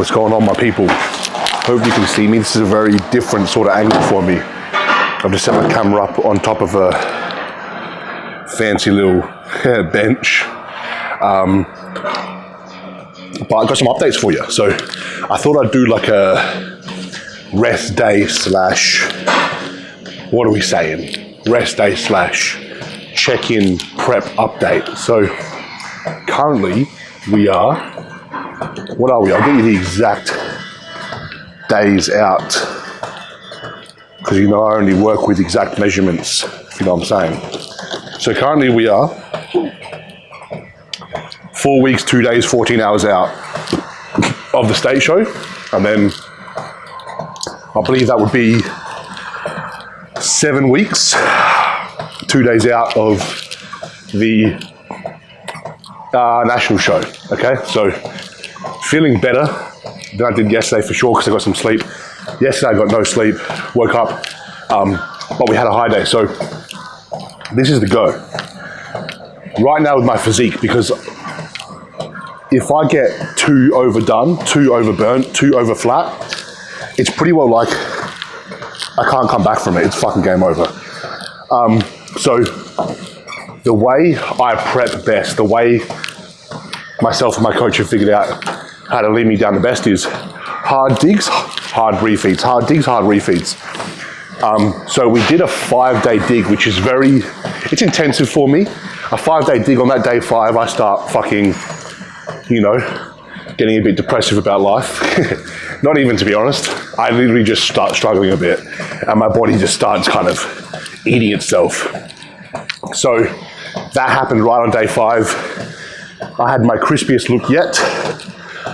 What's going on, my people? Hope you can see me. This is a very different sort of angle for me. I've just set my camera up on top of a fancy little bench. But I've got some updates for you. So I thought I'd do like a rest day slash, what are we saying? Rest day slash check-in prep update. So currently we are, what are we? I'll give you the exact days out, because you know I only work with exact measurements, if you know what I'm saying. So currently we are 4 weeks, 2 days, 14 hours out of the stage show, and then I believe that would be 7 weeks, 2 days out of the national show. Okay, so feeling better than I did yesterday for sure, because I got some sleep. Yesterday I got no sleep, woke up, but we had a high day. So this is the go. Right now with my physique, because if I get too overdone, too overburnt, too over flat, it's pretty well like I can't come back from it. It's fucking game over. So the way I prep best, the way myself and my coach have figured out how to lead me down the best is hard digs, hard refeeds, hard digs, hard refeeds. So we did a 5-day dig, which is it's intensive for me. A 5-day dig. On that day 5, I start fucking, getting a bit depressive about life. Not even, to be honest. I literally just start struggling a bit, and my body just starts kind of eating itself. So that happened right on day 5. I had my crispiest look yet.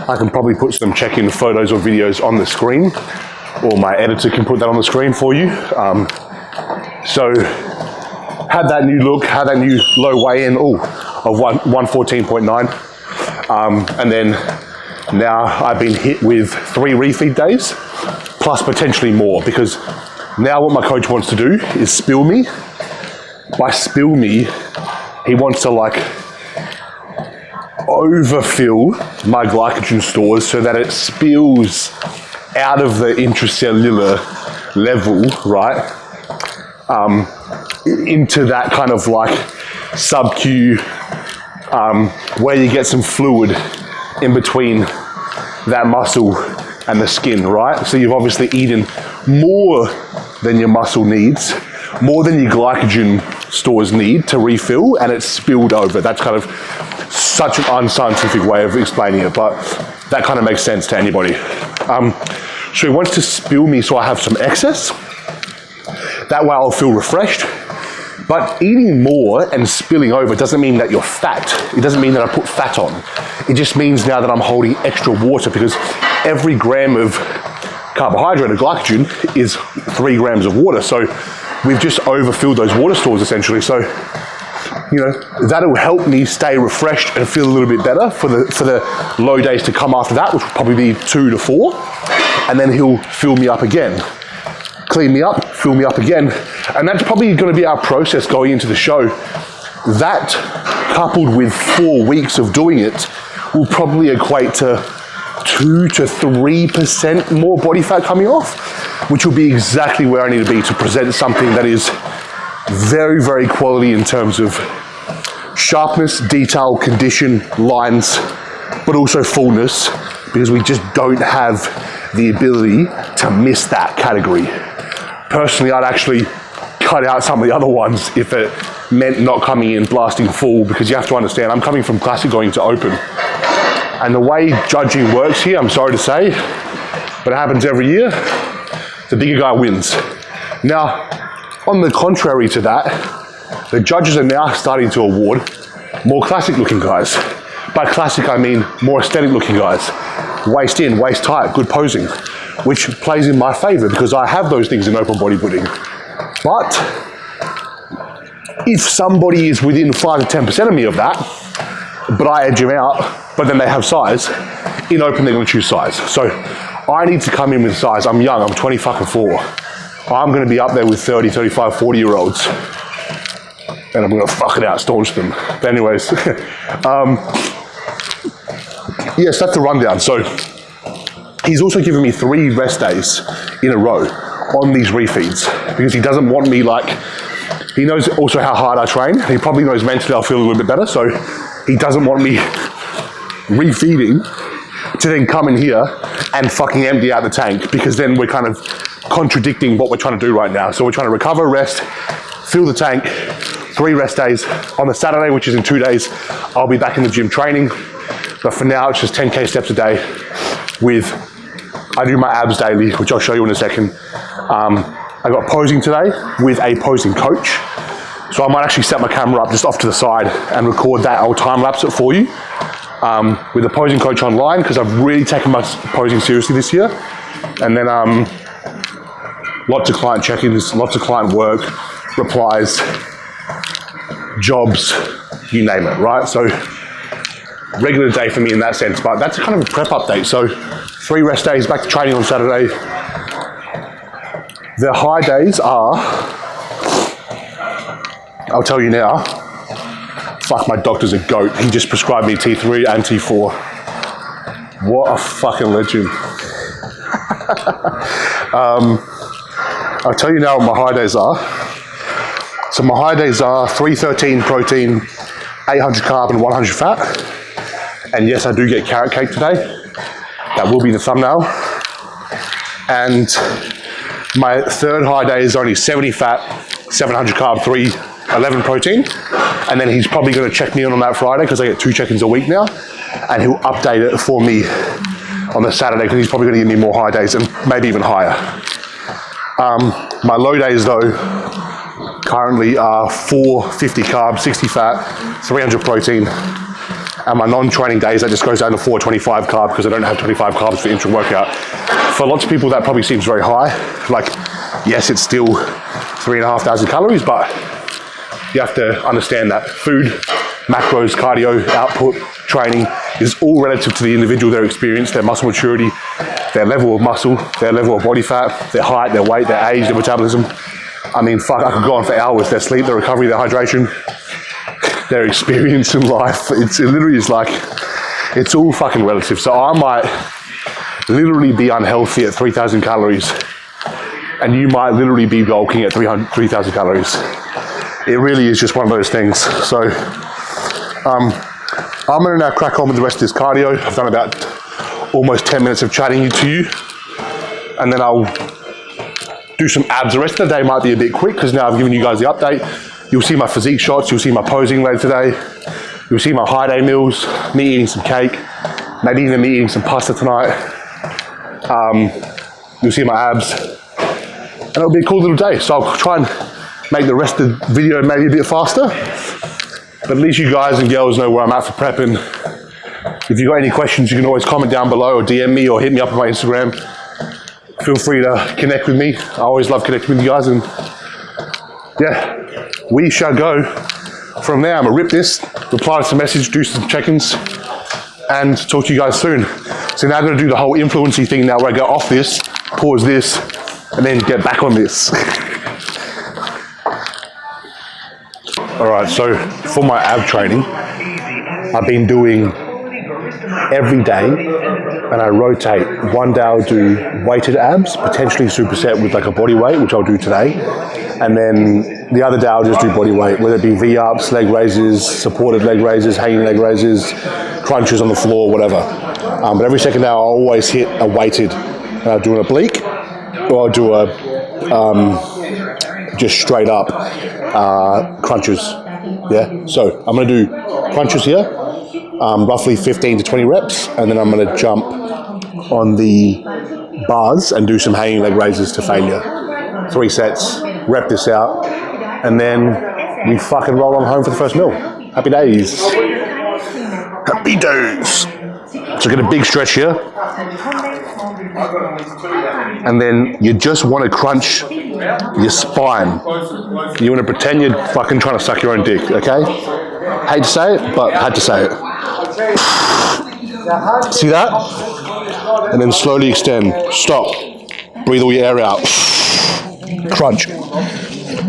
I can probably put some check-in photos or videos on the screen, or my editor can put that on the screen for you. So had that new look, had that new low weigh-in of 114.9. And then now I've been hit with 3 refeed days, plus potentially more, because now what my coach wants to do is spill me. By spill me, he wants to overfill my glycogen stores so that it spills out of the intracellular level, right, into that kind of sub-Q, where you get some fluid in between that muscle and the skin, right? So you've obviously eaten more than your muscle needs, more than your glycogen stores need to refill, and it's spilled over. That's kind of such an unscientific way of explaining it, but that kind of makes sense to anybody. So he wants to spill me so I have some excess. That way I'll feel refreshed. But eating more and spilling over doesn't mean that you're fat. It doesn't mean that I put fat on. It just means now that I'm holding extra water, because every gram of carbohydrate or glycogen is 3 grams of water. So we've just overfilled those water stores essentially. So, that'll help me stay refreshed and feel a little bit better for the low days to come after that, which will probably be 2 to 4. And then he'll fill me up again. Clean me up, fill me up again. And that's probably going to be our process going into the show. That, coupled with 4 weeks of doing it, will probably equate to 2 to 3% more body fat coming off, which will be exactly where I need to be to present something that is very, very quality in terms of sharpness, detail, condition, lines, but also fullness, because we just don't have the ability to miss that category. Personally, I'd actually cut out some of the other ones if it meant not coming in blasting full, because you have to understand, I'm coming from classic going to open. And the way judging works here, I'm sorry to say, but it happens every year, the bigger guy wins. Now, on the contrary to that, the judges are now starting to award more classic looking guys. By classic, I mean more aesthetic looking guys. Waist in, waist tight, good posing, which plays in my favor because I have those things in open bodybuilding. But if somebody is within 5 to 10% of me of that, but I edge them out, but then they have size, in open they're gonna choose size. So I need to come in with size. I'm young, I'm 24. I'm gonna be up there with 30, 35, 40-year-olds. And I'm gonna fuck it out, staunch them. But anyways, yes, that's the rundown. So He's also given me 3 rest days in a row on these refeeds because he doesn't want me he knows also how hard I train. He probably knows mentally I'll feel a little bit better, so he doesn't want me refeeding to then come in here and fucking empty out the tank, because then we're kind of contradicting what we're trying to do right now. So we're trying to recover, rest, fill the tank, 3 rest days. On the Saturday, which is in 2 days, I'll be back in the gym training. But for now, it's just 10K steps a day I do my abs daily, which I'll show you in a second. I got posing today with a posing coach. So I might actually set my camera up just off to the side and record that. I'll time lapse it for you with a posing coach online, because I've really taken my posing seriously this year. And then lots of client check-ins, lots of client work, replies, jobs, you name it, right? So regular day for me in that sense, but that's kind of a prep update. So 3 rest days, back to training on Saturday. The high days are, I'll tell you now, fuck, my doctor's a goat. He just prescribed me T3 and T4. What a fucking legend. I'll tell you now what my high days are. So my high days are 313 protein, 800 carb and 100 fat. And yes, I do get carrot cake today. That will be the thumbnail. And my third high day is only 70 fat, 700 carb, 311 protein. And then he's probably going to check me in on that Friday, because I get 2 check-ins a week now. And he'll update it for me on the Saturday, because he's probably going to give me more high days and maybe even higher. My low days though currently are 450 carb, 60 fat, 300 protein. And my non-training days, that just goes down to 425 carb, because I don't have 25 carbs for intra-workout. For lots of people, that probably seems very high. Yes, it's still 3,500 calories, but you have to understand that food, macros, cardio, output, training is all relative to the individual, their experience, their muscle maturity, their level of muscle, their level of body fat, their height, their weight, their age, their metabolism. I mean, fuck, I could go on for hours. Their sleep, their recovery, their hydration, their experience in life. It literally is it's all fucking relative. So I might literally be unhealthy at 3,000 calories, and you might literally be bulking at 3,000 calories. It really is just one of those things. So I'm gonna now crack on with the rest of this cardio. I've done about almost 10 minutes of chatting to you, and then I'll do some abs. The rest of the day might be a bit quick, because now I've given you guys the update. You'll see my physique shots, you'll see my posing later today, you'll see my high day meals, me eating some cake, maybe even me eating some pasta tonight. You'll see my abs, and it'll be a cool little day. So I'll try and make the rest of the video maybe a bit faster, but at least you guys and girls know where I'm at for prepping. If you've got any questions, you can always comment down below, or DM me, or hit me up on my Instagram. Feel free to connect with me. I always love connecting with you guys, and yeah, we shall go from there. I'm gonna rip this, reply to some message, do some check-ins, and talk to you guys soon. So now I'm gonna do the whole influency thing now, where I go off this, pause this, and then get back on this. All right, so for my ab training, I've been doing every day, and I rotate. One day I'll do weighted abs, potentially superset with a body weight, which I'll do today. And then the other day I'll just do body weight, whether it be V-ups, leg raises, supported leg raises, hanging leg raises, crunches on the floor, whatever. But every second day I'll always hit a weighted, and I'll do an oblique, or I'll do a just straight up crunches. Yeah, so I'm gonna do crunches here, roughly 15 to 20 reps, and then I'm gonna jump on the bars and do some hanging leg raises to failure. 3 sets, rep this out, and then we fucking roll on home for the first meal. Happy days. Happy days. So get a big stretch here. And then you just want to crunch your spine. You want to pretend you're fucking trying to suck your own dick, okay? Hate to say it, but had to say it. See that? And then slowly extend. Stop. Breathe all your air out. Crunch.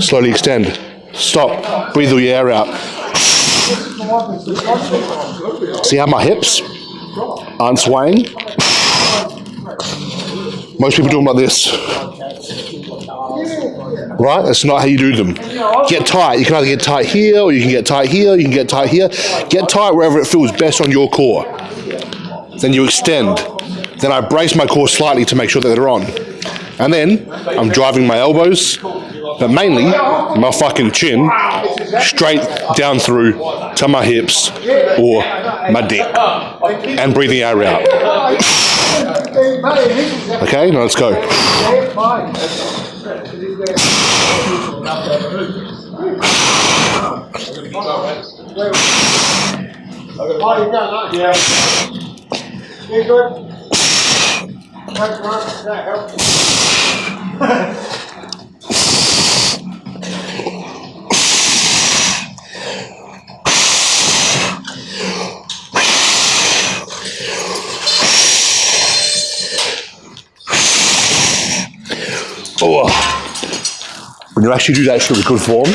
Slowly extend. Stop. Breathe all your air out. See how my hips aren't swaying? Most people do them like this. Right? That's not how you do them. Get tight. You can either get tight here, or you can get tight here, you can get tight here. Get tight wherever it feels best on your core. Then you extend. Then I brace my core slightly to make sure that they're on. And then I'm driving my elbows, but mainly my fucking chin straight down through to my hips or my dick. And breathing air out. Okay, now let's go. Oh. When you actually do that shit with good form,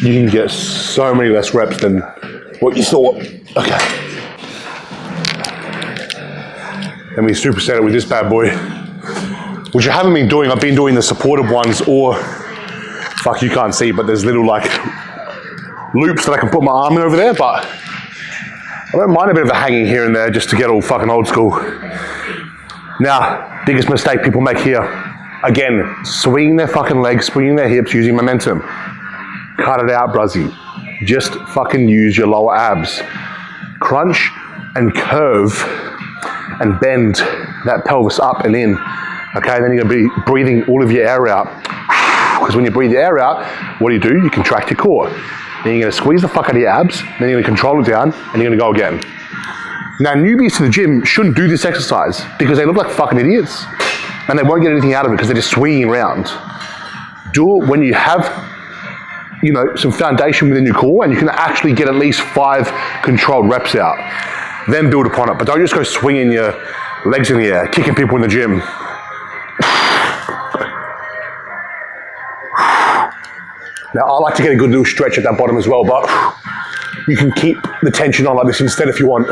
you can get so many less reps than what you thought. Okay. Let me superset it with this bad boy, which I haven't been doing. I've been doing the supported ones, or fuck, you can't see, but there's little like loops that I can put my arm in over there, but I don't mind a bit of a hanging here and there just to get all fucking old school. Now, biggest mistake people make here, again, swinging their fucking legs, swinging their hips, using momentum. Cut it out, bruzzy. Just fucking use your lower abs. Crunch and curve and bend that pelvis up and in. Okay, then you're gonna be breathing all of your air out. Because when you breathe your air out, what do? You contract your core. Then you're gonna squeeze the fuck out of your abs, then you're gonna control it down, and you're gonna go again. Now, newbies to the gym shouldn't do this exercise because they look like fucking idiots. And they won't get anything out of it because they're just swinging around. Do it when you have, you know, some foundation within your core and you can actually get at least 5 controlled reps out. Then build upon it. But don't just go swinging your legs in the air, kicking people in the gym. Now, I like to get a good little stretch at that bottom as well, but you can keep the tension on like this instead if you want.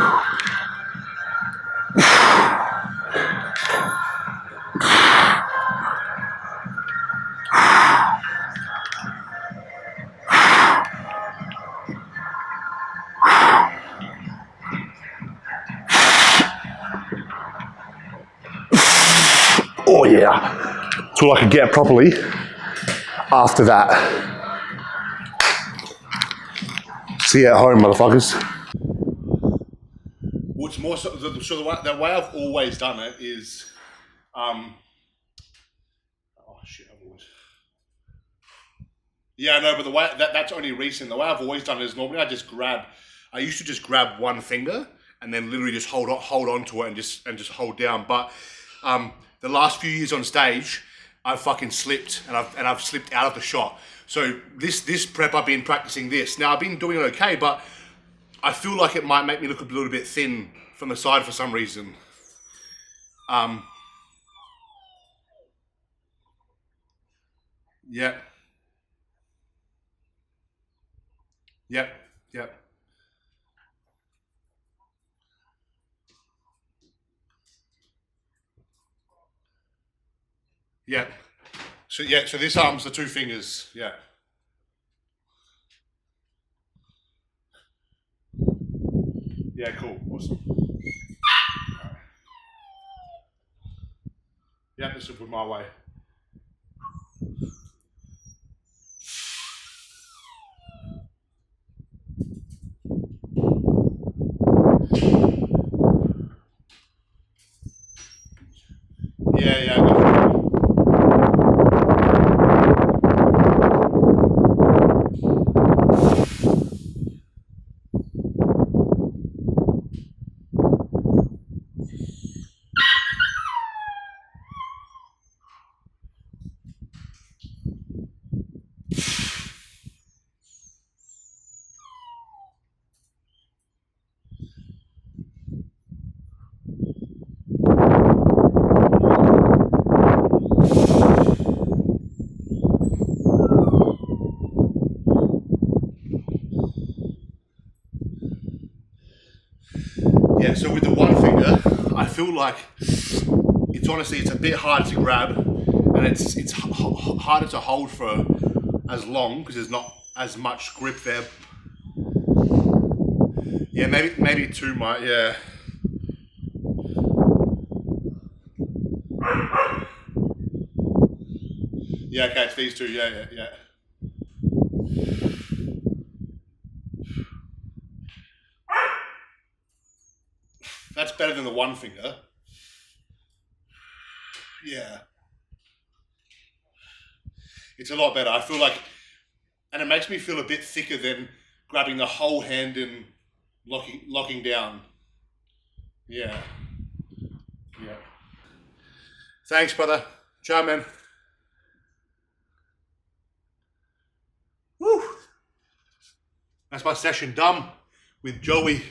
Oh yeah, that's all I could get properly after that. See you at home, motherfuckers. What's more, so the way I've always done it is, oh shit, I've always. Yeah, no, but the way that's only recent. The way I've always done it is normally I used to just grab one finger and then literally just hold on to it and just hold down. But the last few years on stage, I've fucking slipped and I've slipped out of the shot. So this prep, I've been practicing this. Now I've been doing it okay, but I feel like it might make me look a little bit thin from the side for some reason. Yep. Yep. Yep. Yep. So yeah, so this arm's the 2 fingers. Yeah. Yeah, cool. Awesome. Yeah, this will put my way. Yeah, yeah. Yeah, so with the one finger, I feel like it's it's honestly, it's a bit hard to grab, and it's harder to hold for as long because there's not as much grip there. Yeah, maybe too much. Yeah. Yeah. Okay, it's these two. Yeah. That's better than the one finger. Yeah. It's a lot better. I feel like, and it makes me feel a bit thicker than grabbing the whole hand and locking down. Yeah. Thanks, brother. Ciao, man. Woo! That's my session done with Joey.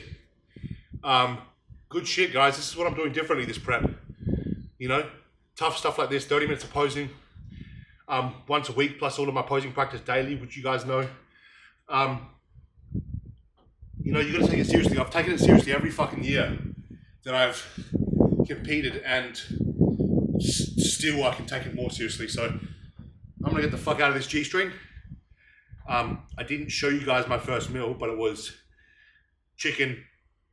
Good shit, guys. This is what I'm doing differently this prep. You know, tough stuff like this, 30 minutes of posing. Once a week, plus all of my posing practice daily, which you guys know. You know, you gotta take it seriously. I've taken it seriously every fucking year that I've competed, and still I can take it more seriously. So I'm gonna get the fuck out of this G-string. I didn't show you guys my first meal, but it was chicken.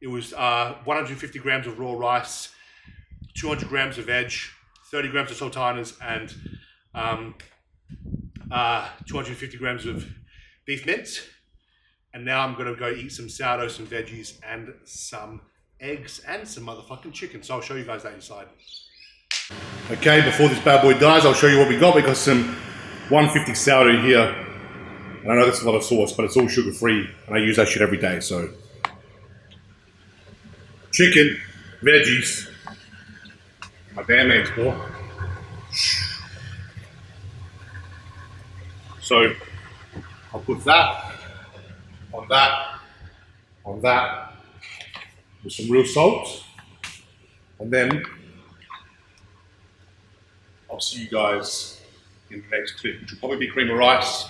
It was 150 grams of raw rice, 200 grams of veg, 30 grams of sultanas, and 250 grams of beef mince. And now I'm gonna go eat some sourdough, some veggies, and some eggs, and some motherfucking chicken. So I'll show you guys that inside. Okay, before this bad boy dies, I'll show you what we got. We got some 150 sourdough here. And I know that's a lot of sauce, but it's all sugar-free, and I use that shit every day, so. Chicken, veggies, my damn eggs, boy. So, I'll put that on that, on that, with some real salt, and then I'll see you guys in the next clip, which will probably be cream of rice,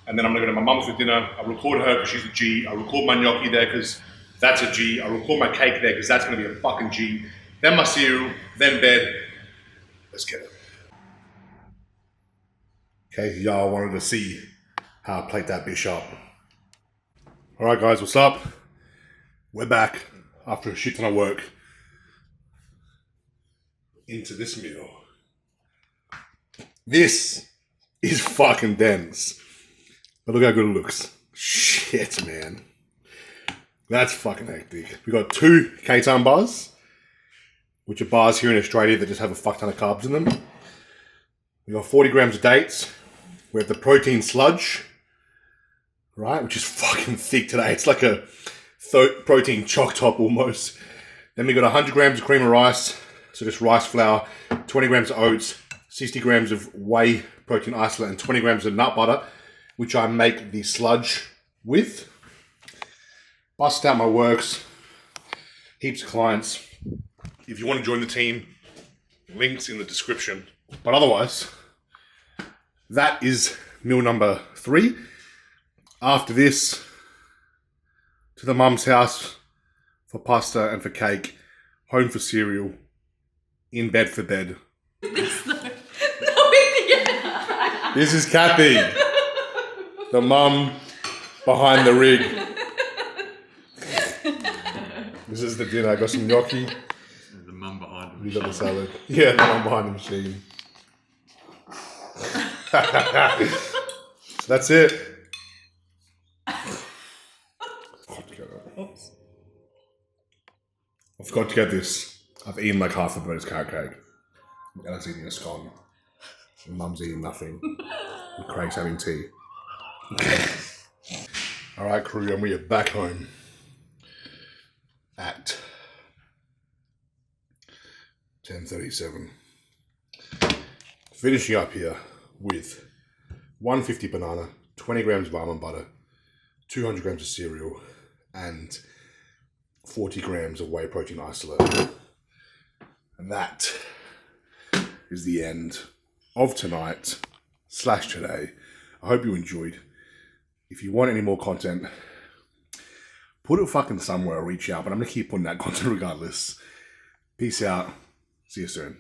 and then I'm gonna go to my mum's for dinner. I'll record her because she's a G. I'll record my gnocchi there because that's a G. I'll record my cake there because that's gonna be a fucking G. Then my cereal, then bed. Let's get it. Okay, y'all wanted to see how I plate that bitch up. All right, guys, what's up? We're back after a shit ton of work into this meal. This is fucking dense. But look how good it looks. Shit, man. That's fucking hectic. We got 2 K-Time bars, which are bars here in Australia that just have a fuck ton of carbs in them. We got 40 grams of dates. We have the protein sludge, right, which is fucking thick today. It's like a protein choc top almost. Then we got 100 grams of cream of rice, so just rice flour, 20 grams of oats, 60 grams of whey protein isolate, and 20 grams of nut butter, which I make the sludge with. Bust out my works, heaps of clients. If you want to join the team, links in the description. But otherwise, that is meal number 3. After this, to the mum's house for pasta and for cake, home for cereal, in bed for bed. This is Kathy, the mum behind the rig. This is the dinner. I got some gnocchi. The mum behind the machine. You got the salad. Yeah, the mum behind the machine. So that's it. Oops. I forgot to get this. I've eaten like half of Bird's carrot cake. And I was eating a scone. And Mum's eating nothing. And Craig's having tea. Alright, crew, and we are back home at 10:37. Finishing up here with 150 banana, 20 grams of almond butter, 200 grams of cereal, and 40 grams of whey protein isolate. And that is the end of tonight / today. I hope you enjoyed. If you want any more content, put it fucking somewhere or reach out, but I'm going to keep putting that content regardless. Peace out. See you soon.